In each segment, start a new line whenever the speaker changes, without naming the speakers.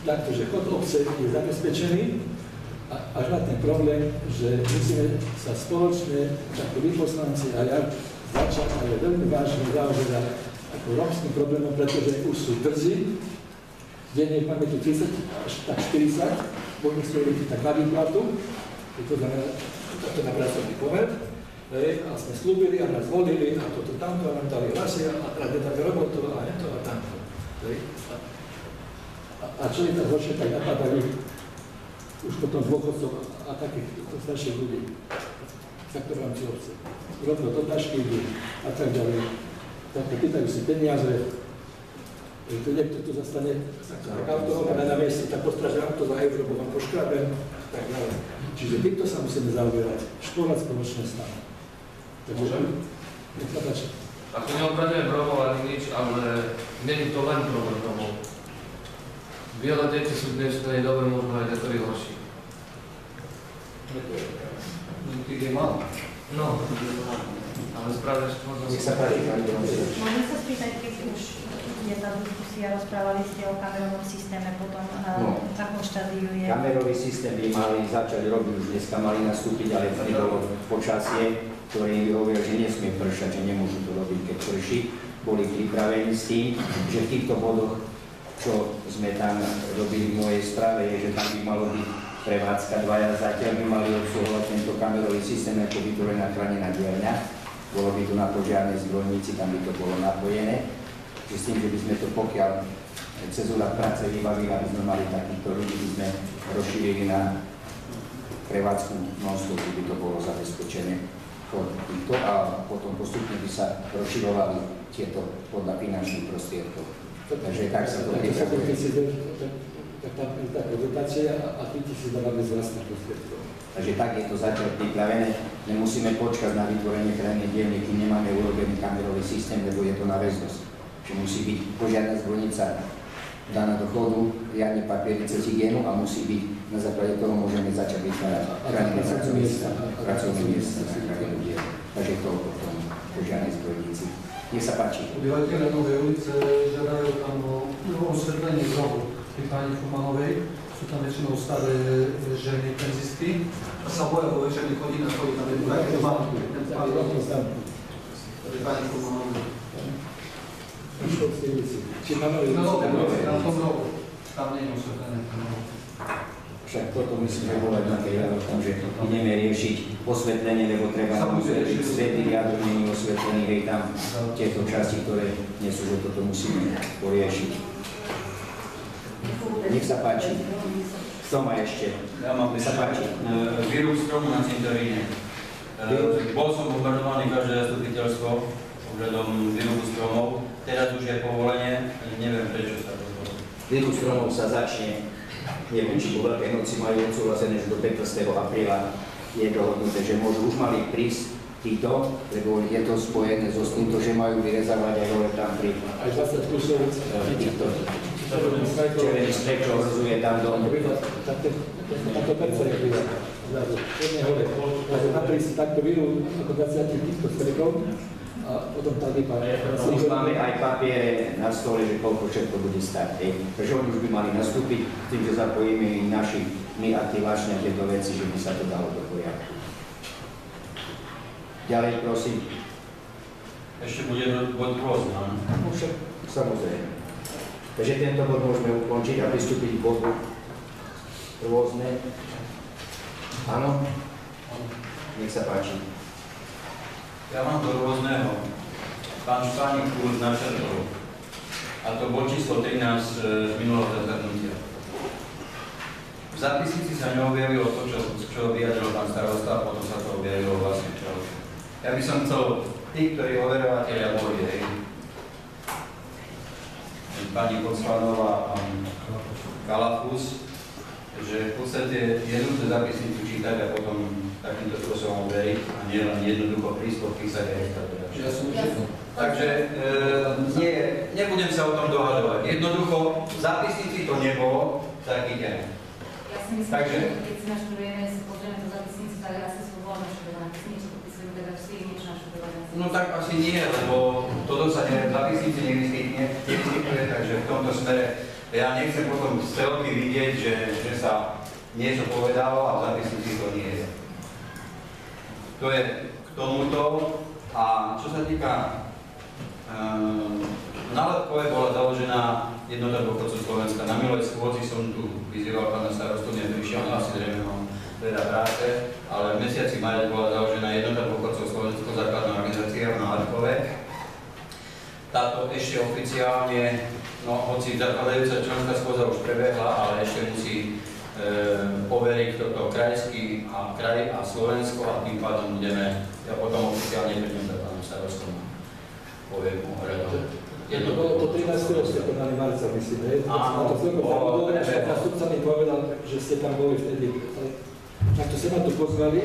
takto, že chod obce je zabezpečený, až na ten problém, že musíme sa spoločne, ako vy poslanci a ja, začať ale veľmi vážne zaoberať ako rómskym problémom, pretože už sú drzí, denne máme tu 30 až tak 40, bojme stojili tak na výplatu, to znamená, to na pracovný pomer, a sme slúbili a nás volili a toto tamto a nám dali hlasy a teraz nedáme robotu a hento a tamto. A čo je tak horšie, tak napadajú už potom dôchodcov a takých starších ľudí, za ktoré mám či obce. Rovno do tašky a tak ďalej. Tak pýtajú si peniaze, to niekto tu zastane, tak auto na mieste, tak postražia auto za euro, bo vám poškrabem, tak ďalej. Čiže týmto sa musíme zaoberať. Škola spoločné stále.
Môžem?
Nech sa páči.
Ako neobraňujem Rómov ani nič, ale nie je to len problém Rómov. Biele deti sú dnes v tej dobe možno aj niektorí horší.
Tých je málo.
No, ale správne, že možno...
Nech sa páči, pani Domov.
Môžem sa spýtať, keď už je tá diskusia, rozprávali ste o kamerovom systéme, potom v takom štádiu je...
Kamerový systém by mali začať robiť, už dneska mali nastúpiť, ale nebolo počasie, ktoré im vyhovuje, že nesmie pršať, že nemôžu to robiť, keď prší. Boli pripravení s tým, že v týchto bodoch, čo sme tam robili v mojej správe, je, že tam by malo byť prevádzka dvaja, zatiaľ by mali obsluhovať tento kamerový systém ako vytvorená chránená dielňa. Bolo by tu na požiarnej zbrojnici, tam by to bolo napojené. Čiže s tým, že by sme to pokiaľ cez úrad práce vybavili, aby sme mali takýchto ľudí, by sme rozšírili na prevádzku non-stop, by to bolo zabezpečené pod týchto a potom postupne by sa rozširovali tieto podľa finančných prostriedkov. Takže tak sa to pripravuje.
Tak tá dotácia a 3000 dávame z vlastných prostriedkov.
Takže tak je to zatiaľ pripravené. Nemusíme počkať na vytvorenie krajnej dielne, kým nemáme urobený kamerový systém, lebo je to na väznosť. Čiže musí byť požiadna zbrojnica daná do chodu, riadne papieri cez hygienu a musí byť, na základe toho môžeme začať vytvárať pracovné miesta na krajnú dielňu. Takže to o tom požiadnej zbrojnici. Nech sa páči.
Obyvateľe Novej ulice žiadajú tam o osvetlenie zrohu pri pani Fumanovej. Sú tam väčšinou staré ženy, penzistky. A sa boja vo večerných hodinách chodí tam jednu takú malú. To je pani Fumanovej.
Či máme
na tom rohu. Tam nie je osvetlené.
Však toto myslím volať na tej tom, že ideme riešiť osvetlenie, lebo treba svetý riadok nie je osvetlený, hej tam tieto časti, ktoré nie sú, že toto musíme poriešiť. Nech sa páči. Kto má ešte?
Ja mám
Nech sa páči.
Výrub stromu na cintoríne. Bol som bombardovaný každé zastupiteľstvo ohľadom výrubu stromov. Teraz už je povolenie, neviem prečo sa to bolo.
Výrub stromov sa začne, neviem, či po Veľkej noci majú odsúhlasené, že do 15. apríla je dohodnuté, že môžu už mali prísť títo, lebo je to spojené so s týmto, že majú vyrezávať aj hore tam pri
aj 20 kusov
týchto červených strek, čo ohrozuje tam dom.
Táto perca je chvíľa. Jedne hore. Takže napríklad si takto vyrú ako 20 týchto strekov a potom tá vypá.
Už máme aj papiere na stole, že koľko všetko bude stať. Takže oni už by mali nastúpiť tým, že zapojíme i my aktivačne tieto veci, že by sa to dalo do poriadku. Ďalej, prosím.
Ešte bude bod rôzne, áno?
Samozrejme. Takže tento bod môžeme ukončiť a pristúpiť k bodu rôzne. Áno? Nech sa páči.
Ja mám do rôzneho. Pán Špánik už načrtol. A to bod číslo 13 z minulého zasadnutia. V zápisnici sa neobjavilo to, čo vyjadril pán starosta, a potom sa to objavilo vlastne čo. Ja by som chcel, tí, ktorí overovateľia boli, pani Kocvanová a Kalafus, že v podstate jednoduché zápisnicu čítať a potom takýmto spôsobom overiť a nie len jednoducho prísť podpísať a extratovať. Takže nebudem sa o tom dohadovať. Jednoducho v zápisnici to nebolo, tak ideme.
Ja si myslím, že keď si naštudujeme, si pozrieme do zápisnicu, tak asi sú voľné študované. Keď si niečo podpisujú, tak asi je niečo naštudované.
No tak asi nie, lebo toto sa v zápisnici nevyskytne, takže v tomto smere Ja nechcem potom z celky vidieť, že sa niečo povedalo a v zapisnici to nie je. To je k tomuto. A čo sa týka na Lepkove bola založená jednota dôchodcov Slovenska. Na minulej schôdzi som tu vyzýval pána starostu, neprišiel, asi zrejme mám veľa práce, ale v mesiaci maja bola založená jednota dôchodcov Slovensko, základná organizácia na Lepkove. Táto ešte oficiálne, no hoci zakladajúca členská schôdza už prebehla, ale ešte musí overiť toto krajský a kraj a Slovensko a tým pádom budeme, ja potom oficiálne prídem za pánom starostom a poviem ohľadom.
To bolo to 13. ste konali marca, myslím, hej? Na to celkom zabudol, až tak nástupca mi povedal, že ste tam boli vtedy. Takto ste ma tu pozvali,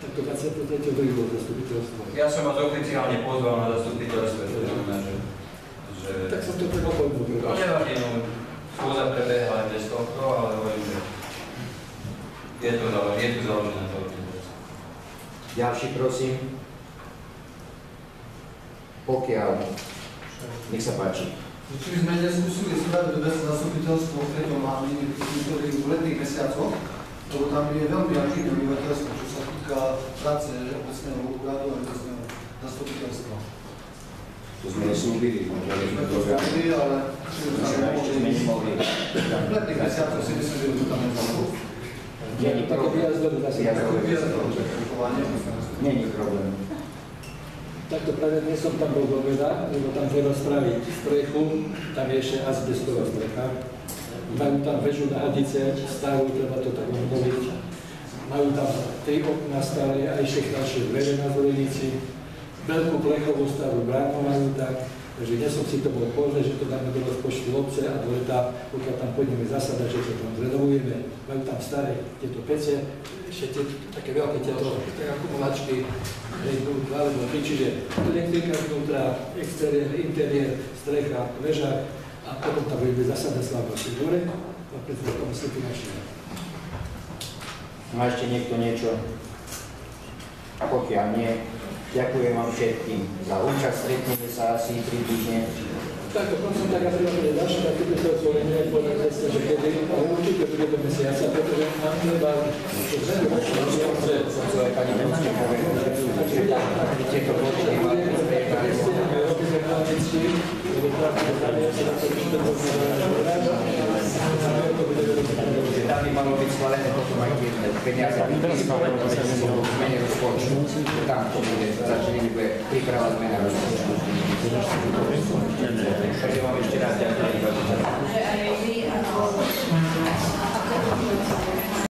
takto 23. bol zastupiteľstvo.
Ja som vás oficiálne pozval na zastupiteľstvo, to znamená, že...
Tak som to tak opovedal.
No nevadí, no, schôdza prebehla aj bez tohto, ale hovorím, že je tu založená to organizácia.
Ďalší, prosím. Pokiaľ. Nech sa páči.
Čiže sme neskúsili spraviť bez zastupiteľstvo v tejto máli v letných mesiacoch, lebo tam je veľmi aktívne obyvateľstvo, čo sa týka práce obecného úradu a obecného zastupiteľstva.
To sme neslúbili, možno
Sme to slúbili, ale
ešte sme nemohli.
v letných mesiacoch si myslím, že to tam nebolo.
Není problém. Není problém.
Takto práve dnes som tam bol do veda, lebo tam treba spraviť strechu, tam je ešte azbestová strecha. Majú tam väžu na hadice, starú, treba to tak obnoviť. Majú tam 3 okná staré a ešte ďalšie dvere na zvorenici. Veľkú plechovú starú bránu majú tam. Takže dnes som si to bol pozrieť, že to dáme do rozpočtu obce a dôležitá, pokiaľ tam pôjdeme zasadať, že to tam zrenovujeme. Majú tam staré tieto pece, ešte také veľké tieto akumulačky, alebo 3, čiže elektrika vnútra, exteriér, interiér, strecha, veža a potom tam budeme zasadať slávnosti dvore a preto to musí finančne.
Má ešte niekto niečo? Pokiaľ nie, ďakujem vám všetkým za účasť, stretneme sa asi 3 týždne.
Tak, potom som tak aprilovali ďalšie, tak keď to otvorenie, povedali ste, že kedy, ale určite bude do mesiaca, pretože mám treba, že
Som sa aj pani Nemci povedal, že tieto počty máte tam by malo byť schválené potom aj tie peniaze, zmene rozpočtu. Tam to bude, začne bude príprava zmena rozpočtu. Takže vám ešte raz ďakujem.